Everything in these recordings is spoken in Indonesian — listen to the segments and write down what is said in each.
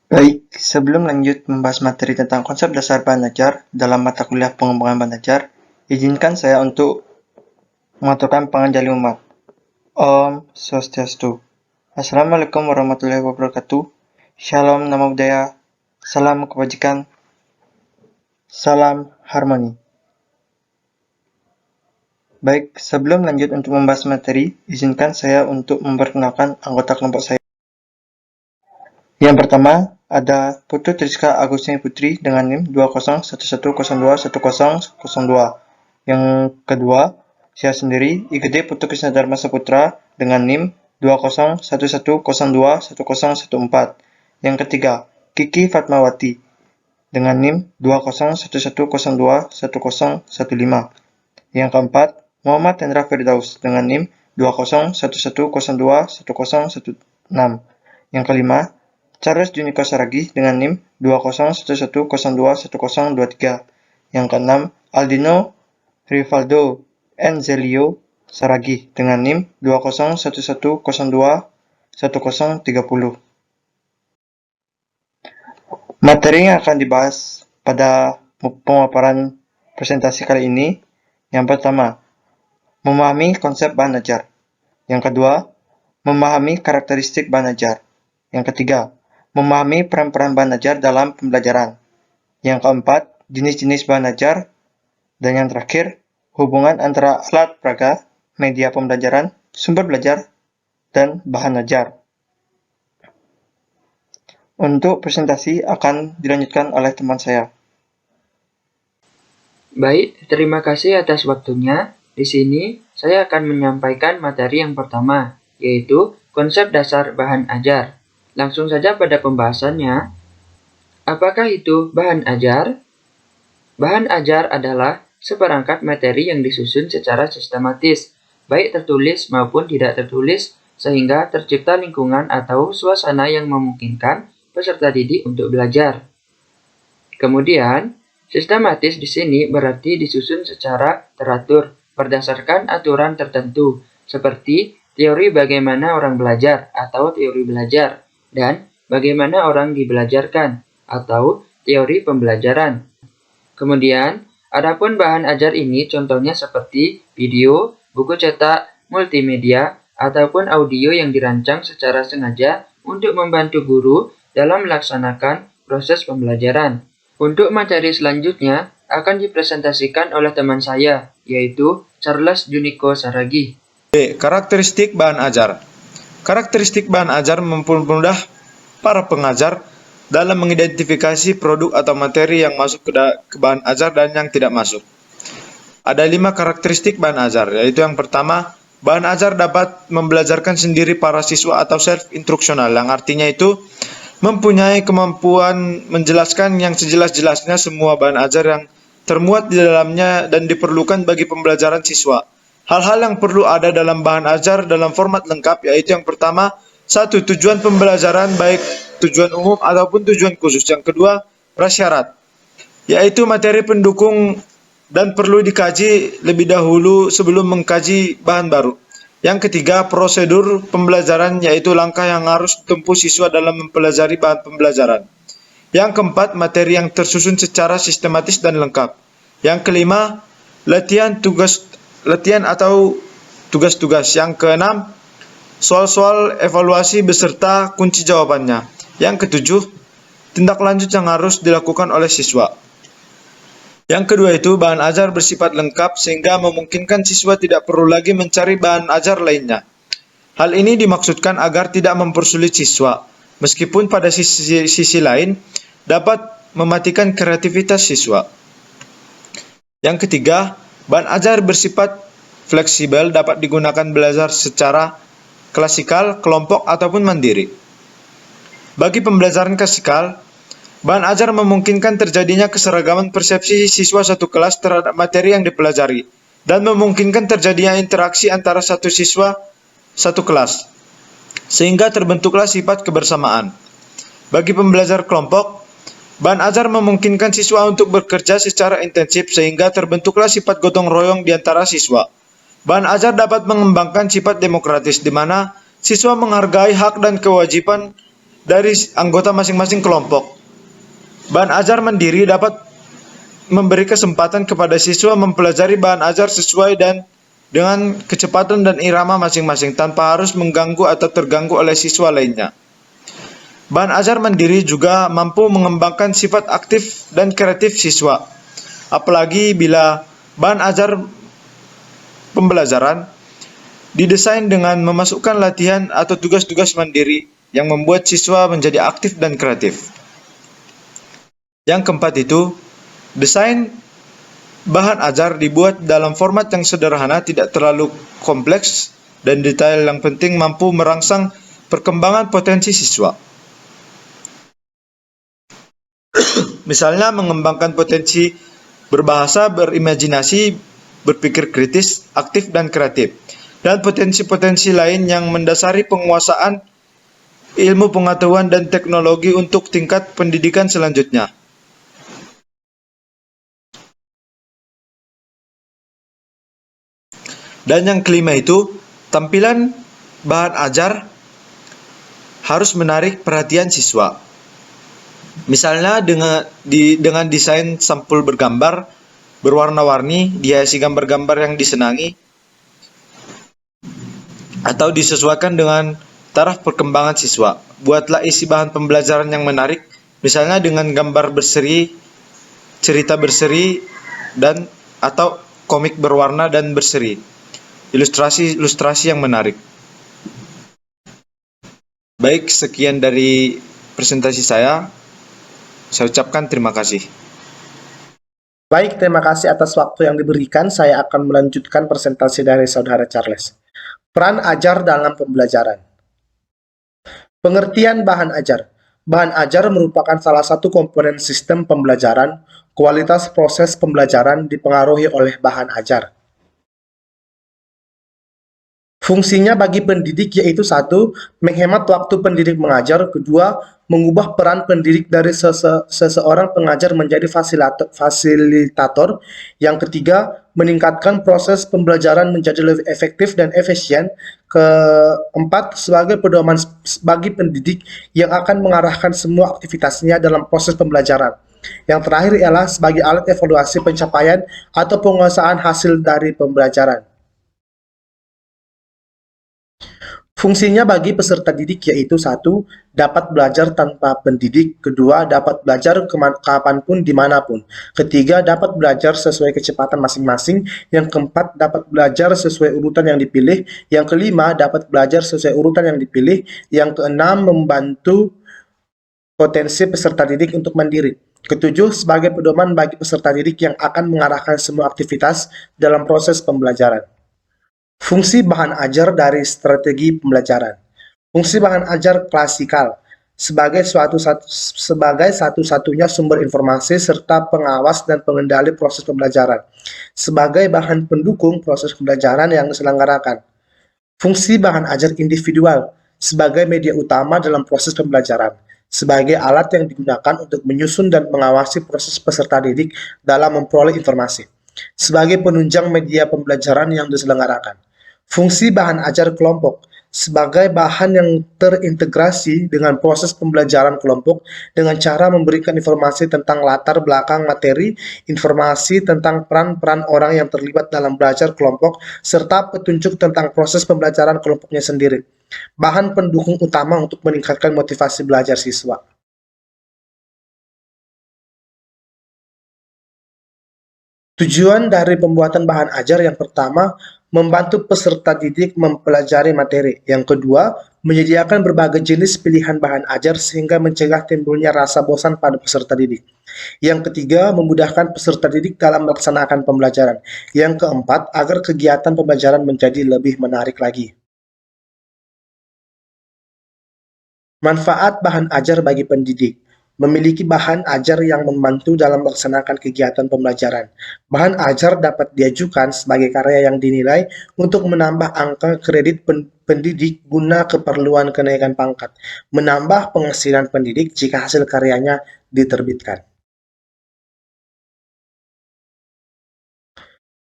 Baik, sebelum lanjut membahas materi tentang konsep dasar bahan ajar dalam mata kuliah pengembangan bahan ajar, izinkan saya untuk mengaturkan panganjali umat. Om Swastiastu. Assalamualaikum warahmatullahi wabarakatuh. Shalom Namo Buddhaya. Salam kebajikan. Salam harmoni. Baik, sebelum lanjut untuk membahas materi, izinkan saya untuk memperkenalkan anggota kelompok saya. Yang pertama, ada Putu Triska Agustina Putri dengan NIM 2011021002. Yang kedua, saya sendiri, IGD Putu Krisna Dharma Saputra dengan NIM 2011021014. Yang ketiga, Kiki Fatmawati dengan NIM 2011021015. Yang keempat, Muhammad Hendra Firdaus dengan NIM 2011021016. Yang kelima, Charles Juniko Saragi dengan NIM 2011021023. Yang keenam, Aldino Rivaldo Enzelio Saragi dengan NIM 2011021030. Materi yang akan dibahas pada pemaparan presentasi kali ini, yang pertama, memahami konsep bahan ajar. Yang kedua, memahami karakteristik bahan ajar. Yang ketiga, memahami peran-peran bahan ajar dalam pembelajaran. Yang keempat, jenis-jenis bahan ajar. Dan yang terakhir, hubungan antara alat peraga, media pembelajaran, sumber belajar, dan bahan ajar. Untuk presentasi akan dilanjutkan oleh teman saya. Baik, terima kasih atas waktunya. Di sini, saya akan menyampaikan materi yang pertama, yaitu konsep dasar bahan ajar. Langsung saja pada pembahasannya. Apakah itu bahan ajar? Bahan ajar adalah seperangkat materi yang disusun secara sistematis, baik tertulis maupun tidak tertulis, sehingga tercipta lingkungan atau suasana yang memungkinkan peserta didik untuk belajar. Kemudian, sistematis di sini berarti disusun secara teratur berdasarkan aturan tertentu, seperti teori bagaimana orang belajar atau teori belajar, dan bagaimana orang dibelajarkan atau teori pembelajaran. Kemudian, adapun bahan ajar ini contohnya seperti video, buku cetak, multimedia, ataupun audio yang dirancang secara sengaja untuk membantu guru dalam melaksanakan proses pembelajaran. Untuk materi selanjutnya akan dipresentasikan oleh teman saya, yaitu Charles Juniko Saragi. Karakteristik bahan ajar. Karakteristik bahan ajar mempermudah para pengajar dalam mengidentifikasi produk atau materi yang masuk ke bahan ajar dan yang tidak masuk. Ada 5 karakteristik bahan ajar, yaitu yang pertama, bahan ajar dapat membelajarkan sendiri para siswa atau self-instruksional, yang artinya itu mempunyai kemampuan menjelaskan yang sejelas-jelasnya semua bahan ajar yang termuat di dalamnya dan diperlukan bagi pembelajaran siswa. Hal-hal yang perlu ada dalam bahan ajar dalam format lengkap, yaitu yang pertama, 1. Tujuan pembelajaran baik tujuan umum ataupun tujuan khusus. Yang kedua, prasyarat, yaitu materi pendukung dan perlu dikaji lebih dahulu sebelum mengkaji bahan baru. Yang ketiga, prosedur pembelajaran, yaitu langkah yang harus ditempuh siswa dalam mempelajari bahan pembelajaran. Yang keempat, materi yang tersusun secara sistematis dan lengkap. Yang kelima, latihan atau tugas-tugas. Yang keenam, soal-soal evaluasi beserta kunci jawabannya. Yang ketujuh, tindak lanjut yang harus dilakukan oleh siswa. Yang kedua itu, bahan ajar bersifat lengkap sehingga memungkinkan siswa tidak perlu lagi mencari bahan ajar lainnya. Hal ini dimaksudkan agar tidak mempersulit siswa, meskipun pada sisi lain dapat mematikan kreativitas siswa. Yang ketiga, bahan ajar bersifat fleksibel, dapat digunakan belajar secara klasikal, kelompok, ataupun mandiri. Bagi pembelajaran klasikal, bahan ajar memungkinkan terjadinya keseragaman persepsi siswa satu kelas terhadap materi yang dipelajari, dan memungkinkan terjadinya interaksi antara satu siswa satu kelas, sehingga terbentuklah sifat kebersamaan. Bagi pembelajar kelompok, bahan ajar memungkinkan siswa untuk bekerja secara intensif, sehingga terbentuklah sifat gotong royong di antara siswa. Bahan ajar dapat mengembangkan sifat demokratis, di mana siswa menghargai hak dan kewajiban dari anggota masing-masing kelompok. Bahan ajar mandiri dapat memberi kesempatan kepada siswa mempelajari bahan ajar sesuai dan dengan kecepatan dan irama masing-masing tanpa harus mengganggu atau terganggu oleh siswa lainnya. Bahan ajar mandiri juga mampu mengembangkan sifat aktif dan kreatif siswa, apalagi bila bahan ajar pembelajaran didesain dengan memasukkan latihan atau tugas-tugas mandiri yang membuat siswa menjadi aktif dan kreatif. Yang keempat itu, desain bahan ajar dibuat dalam format yang sederhana, tidak terlalu kompleks, dan detail yang penting mampu merangsang perkembangan potensi siswa. Misalnya mengembangkan potensi berbahasa, berimajinasi, berpikir kritis, aktif dan kreatif, dan potensi-potensi lain yang mendasari penguasaan ilmu pengetahuan dan teknologi untuk tingkat pendidikan selanjutnya. Dan yang kelima itu, tampilan bahan ajar harus menarik perhatian siswa. Misalnya dengan desain sampul bergambar, berwarna-warni, dihiasi gambar-gambar yang disenangi, atau disesuaikan dengan taraf perkembangan siswa. Buatlah isi bahan pembelajaran yang menarik, misalnya dengan gambar berseri, cerita berseri, dan atau komik berwarna dan berseri. Ilustrasi yang menarik. Baik, sekian dari presentasi saya. Saya ucapkan terima kasih. Baik, terima kasih atas waktu yang diberikan. Saya akan melanjutkan presentasi dari Saudara Charles. Peran ajar dalam pembelajaran. Pengertian bahan ajar. Bahan ajar merupakan salah satu komponen sistem pembelajaran. Kualitas proses pembelajaran dipengaruhi oleh bahan ajar. Fungsinya bagi pendidik yaitu 1. Menghemat waktu pendidik mengajar. 2. Mengubah peran pendidik dari seseorang pengajar menjadi fasilitator. Yang ketiga, meningkatkan proses pembelajaran menjadi lebih efektif dan efisien. Keempat, sebagai pedoman bagi pendidik yang akan mengarahkan semua aktivitasnya dalam proses pembelajaran. Yang terakhir ialah sebagai alat evaluasi pencapaian atau penguasaan hasil dari pembelajaran. Fungsinya bagi peserta didik yaitu 1. Dapat belajar tanpa pendidik. 2. Dapat belajar kapanpun dimanapun. 3. Dapat belajar sesuai kecepatan masing-masing. Yang keempat, dapat belajar sesuai urutan yang dipilih. Yang kelima, dapat belajar sesuai urutan yang dipilih. Yang keenam, membantu potensi peserta didik untuk mandiri. Ketujuh, sebagai pedoman bagi peserta didik yang akan mengarahkan semua aktivitas dalam proses pembelajaran. Fungsi bahan ajar dari strategi pembelajaran. Fungsi bahan ajar klasikal sebagai satu-satunya sumber informasi serta pengawas dan pengendali proses pembelajaran. Sebagai bahan pendukung proses pembelajaran yang diselenggarakan. Fungsi bahan ajar individual sebagai media utama dalam proses pembelajaran. Sebagai alat yang digunakan untuk menyusun dan mengawasi proses peserta didik dalam memperoleh informasi. Sebagai penunjang media pembelajaran yang diselenggarakan. Fungsi bahan ajar kelompok sebagai bahan yang terintegrasi dengan proses pembelajaran kelompok dengan cara memberikan informasi tentang latar belakang materi, informasi tentang peran-peran orang yang terlibat dalam belajar kelompok, serta petunjuk tentang proses pembelajaran kelompoknya sendiri. Bahan pendukung utama untuk meningkatkan motivasi belajar siswa. Tujuan dari pembuatan bahan ajar yang pertama, membantu peserta didik mempelajari materi. Yang kedua, menyediakan berbagai jenis pilihan bahan ajar sehingga mencegah timbulnya rasa bosan pada peserta didik. Yang ketiga, memudahkan peserta didik dalam melaksanakan pembelajaran. Yang keempat, agar kegiatan pembelajaran menjadi lebih menarik lagi. Manfaat bahan ajar bagi pendidik. Memiliki bahan ajar yang membantu dalam melaksanakan kegiatan pembelajaran. Bahan ajar dapat diajukan sebagai karya yang dinilai untuk menambah angka kredit pendidik guna keperluan kenaikan pangkat, menambah penghasilan pendidik jika hasil karyanya diterbitkan.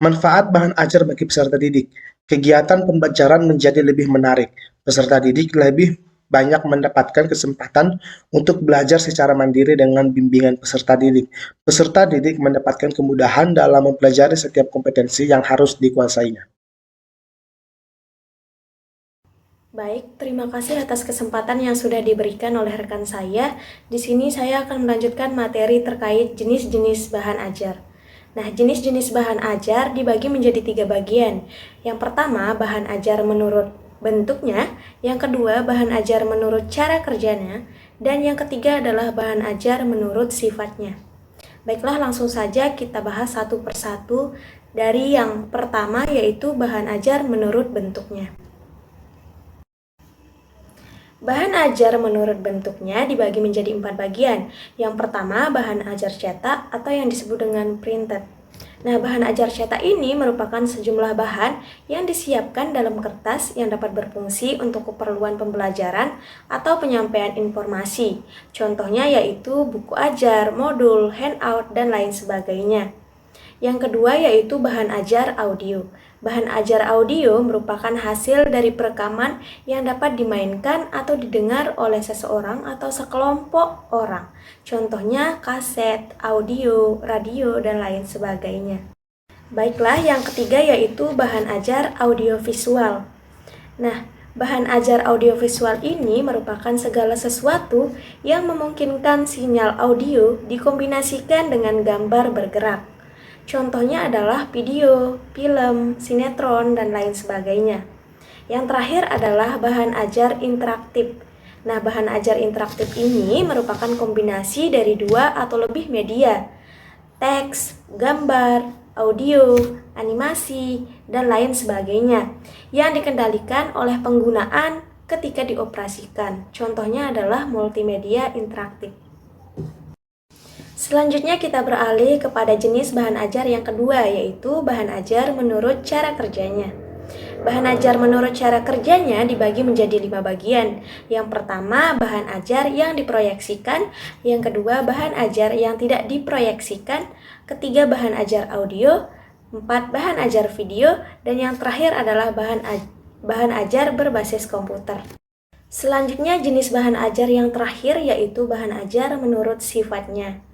Manfaat bahan ajar bagi peserta didik. Kegiatan pembelajaran menjadi lebih menarik. Peserta didik lebih banyak mendapatkan kesempatan untuk belajar secara mandiri dengan bimbingan peserta didik. Peserta didik mendapatkan kemudahan dalam mempelajari setiap kompetensi yang harus dikuasainya. Baik, terima kasih atas kesempatan yang sudah diberikan oleh rekan saya. Di sini saya akan melanjutkan materi terkait jenis-jenis bahan ajar. Nah, jenis-jenis bahan ajar dibagi menjadi 3 bagian. Yang pertama, bahan ajar menurut bentuknya. Yang kedua, bahan ajar menurut cara kerjanya. Dan yang ketiga adalah bahan ajar menurut sifatnya. Baiklah, langsung saja kita bahas satu persatu dari yang pertama, yaitu bahan ajar menurut bentuknya. Bahan ajar menurut bentuknya dibagi menjadi 4 bagian. Yang pertama, bahan ajar cetak atau yang disebut dengan printed. Nah, bahan ajar cetak ini merupakan sejumlah bahan yang disiapkan dalam kertas yang dapat berfungsi untuk keperluan pembelajaran atau penyampaian informasi. Contohnya yaitu buku ajar, modul, handout, dan lain sebagainya. Yang kedua yaitu bahan ajar audio. Bahan ajar audio merupakan hasil dari perekaman yang dapat dimainkan atau didengar oleh seseorang atau sekelompok orang. Contohnya kaset, audio, radio, dan lain sebagainya. Baiklah, yang ketiga yaitu bahan ajar audiovisual. Nah, bahan ajar audiovisual ini merupakan segala sesuatu yang memungkinkan sinyal audio dikombinasikan dengan gambar bergerak. Contohnya adalah video, film, sinetron, dan lain sebagainya. Yang terakhir adalah bahan ajar interaktif. Nah, bahan ajar interaktif ini merupakan kombinasi dari 2 atau lebih media, teks, gambar, audio, animasi, dan lain sebagainya, yang dikendalikan oleh penggunaan ketika dioperasikan. Contohnya adalah multimedia interaktif. Selanjutnya kita beralih kepada jenis bahan ajar yang kedua, yaitu bahan ajar menurut cara kerjanya. Bahan ajar menurut cara kerjanya dibagi menjadi 5 bagian. Yang pertama, bahan ajar yang diproyeksikan. Yang kedua, bahan ajar yang tidak diproyeksikan. Ketiga, bahan ajar audio. 4, bahan ajar video. Dan yang terakhir adalah bahan ajar berbasis komputer. Selanjutnya, jenis bahan ajar yang terakhir yaitu bahan ajar menurut sifatnya.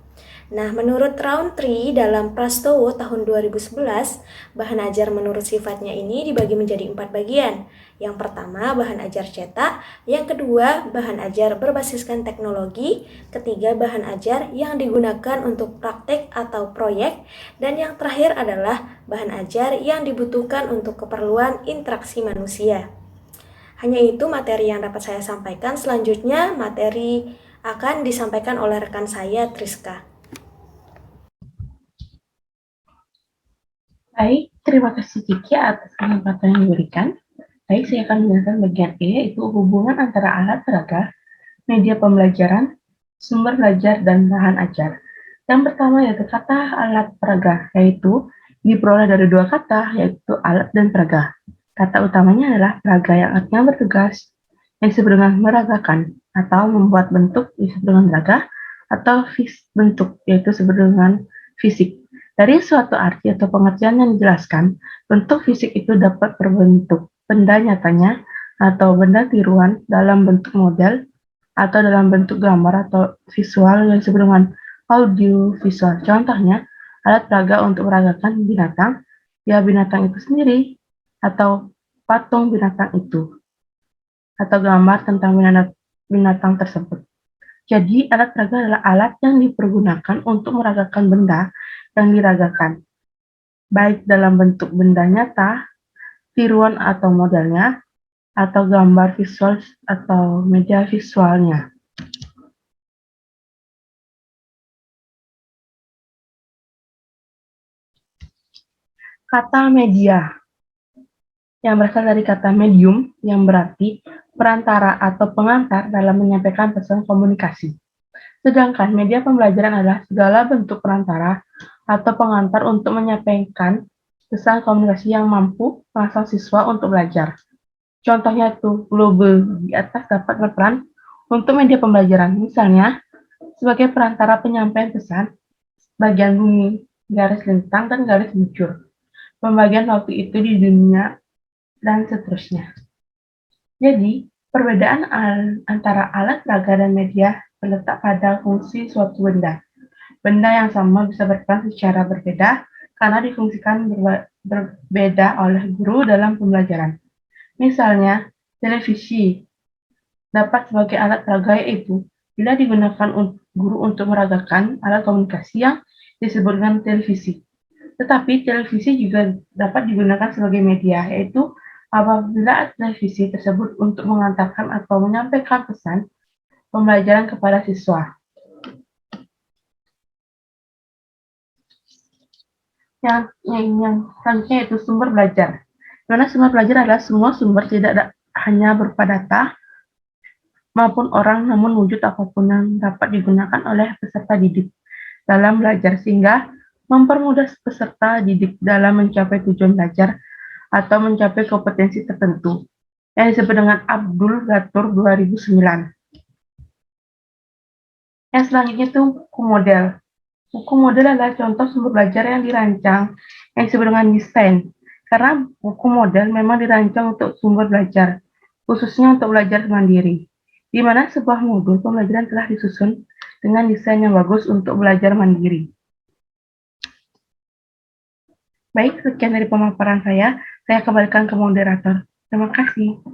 Nah, menurut Roundtree dalam Prastowo tahun 2011, bahan ajar menurut sifatnya ini dibagi menjadi 4 bagian. Yang pertama, bahan ajar cetak. Yang kedua, bahan ajar berbasiskan teknologi. Ketiga, bahan ajar yang digunakan untuk praktek atau proyek. Dan yang terakhir adalah bahan ajar yang dibutuhkan untuk keperluan interaksi manusia. Hanya itu materi yang dapat saya sampaikan. Selanjutnya, materi akan disampaikan oleh rekan saya, Triska. Baik, terima kasih Kiki atas kesempatan yang diberikan. Baik, saya akan menjelaskan bagian E, yaitu hubungan antara alat peraga, media pembelajaran, sumber belajar, dan bahan ajar. Yang pertama yaitu kata alat peraga, yaitu diperoleh dari 2 kata, yaitu alat dan peraga. Kata utamanya adalah peraga yang artinya bertugas, yang disebut dengan meragakan, atau membuat bentuk disebut dengan raga, atau bentuk, yaitu disebut dengan fisik. Dari suatu arti atau pengertian yang dijelaskan, bentuk fisik itu dapat berbentuk benda nyatanya atau benda tiruan dalam bentuk model atau dalam bentuk gambar atau visual yang disebut dengan audio visual. Contohnya, alat peraga untuk meragakan binatang, ya binatang itu sendiri, atau patung binatang itu, atau gambar tentang binatang tersebut. Jadi, alat peraga adalah alat yang dipergunakan untuk meragakan benda yang diragakan, baik dalam bentuk benda nyata, tiruan atau modelnya, atau gambar visual atau media visualnya. Kata media yang berasal dari kata medium yang berarti perantara atau pengantar dalam menyampaikan pesan komunikasi. Sedangkan media pembelajaran adalah segala bentuk perantara atau pengantar untuk menyampaikan pesan komunikasi yang mampu merangsang siswa untuk belajar. Contohnya itu globe di atas dapat berperan untuk media pembelajaran. Misalnya, sebagai perantara penyampaian pesan, bagian bumi, garis lintang, dan garis bucur. Pembagian waktu itu di dunia, dan seterusnya. Jadi, Perbedaan antara alat peraga dan media terletak pada fungsi suatu benda. Benda yang sama bisa berperan secara berbeda karena difungsikan berbeda oleh guru dalam pembelajaran. Misalnya, televisi dapat sebagai alat peraga yaitu bila digunakan guru untuk meragakan alat komunikasi yang disebut dengan televisi. Tetapi televisi juga dapat digunakan sebagai media, yaitu apabila televisi tersebut untuk mengantarkan atau menyampaikan pesan pembelajaran kepada siswa. Yang selanjutnya yaitu sumber belajar. Karena sumber belajar adalah semua sumber, tidak hanya berupa data maupun orang, namun wujud apapun yang dapat digunakan oleh peserta didik dalam belajar sehingga mempermudah peserta didik dalam mencapai tujuan belajar atau mencapai kompetensi tertentu yang disebut dengan Abdul Gatur 2009. Yang selanjutnya itu buku model. Buku model adalah contoh sumber belajar yang dirancang yang disebut dengan desain. Karena buku model memang dirancang untuk sumber belajar, khususnya untuk belajar mandiri, di mana sebuah modul pembelajaran telah disusun dengan desain yang bagus untuk belajar mandiri. Baik, sekian dari pemaparan saya kembalikan ke moderator. Terima kasih.